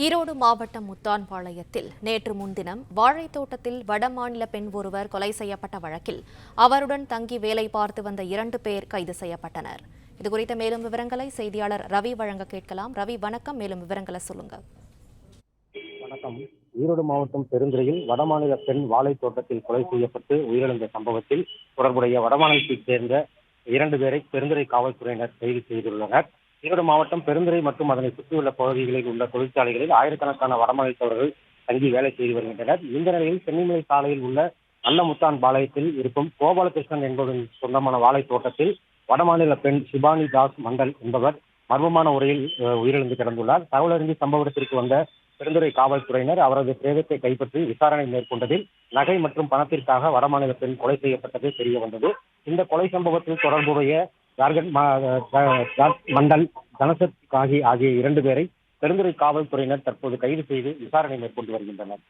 ஈரோடு மாவட்டம் முத்தான்பாளையத்தில் நேற்று முன்தினம் வாழைத்தோட்டத்தில் வடமாநில பெண் ஒருவர் கொலை செய்யப்பட்ட வழக்கில் அவருடன் தங்கி வேலை பார்த்து வந்த 2 பேர் கைது செய்யப்பட்டனர். இதுகுறித்த மேலும் விவரங்களை செய்தியாளர் ரவி வழங்க கேட்கலாம். ரவி, வணக்கம். மேலும் விவரங்களை சொல்லுங்க. வணக்கம். ஈரோடு மாவட்டம் பெருந்துறையில் வடமாநில பெண் வாழைத்தோட்டத்தில் கொலை செய்யப்பட்டு உயிரிழந்த சம்பவத்தில் தொடர்புடைய வடமாநிலத்தைச் சேர்ந்த 2 பேரை பெருந்துறை காவல்துறையினர் கைது செய்துள்ளனர். ஈரோடு மாவட்டம் பெருந்துறை மற்றும் அதனை சுற்றியுள்ள பகுதிகளில் உள்ள தொழிற்சாலைகளில் ஆயிரக்கணக்கான வடமாநிலத்தவர்கள் தங்கி வேலை செய்து வருகின்றனர். இந்த நிலையில் சென்னிமலை சாலையில் உள்ள நல்லமுத்தான் பாளையத்தில் இருக்கும் கோபாலகிருஷ்ணன் என்பவரின் சொந்தமான வாழை தோட்டத்தில் வடமாநில பெண் சிபானி தாஸ் மண்டல் என்பவர் மர்மமான முறையில் உயிரிழந்து கிடந்துள்ளார். தகவல் அறிந்து சம்பவ இடத்திற்கு வந்த பெருந்துறை காவல்துறையினர் அவரது பிரேதத்தை கைப்பற்றி விசாரணை மேற்கொண்டதில் நகை மற்றும் பணத்திற்காக வடமாநில பெண் கொலை செய்யப்பட்டது தெரிய வந்தது. இந்த கொலை சம்பவத்தில் தொடர்புடைய மண்டல் தனசத் காகி ஆகிய 2 பேரை பெருந்துறை காவல்துறையினர் தற்போது கைது செய்து விசாரணை மேற்கொண்டு வருகின்றனர்.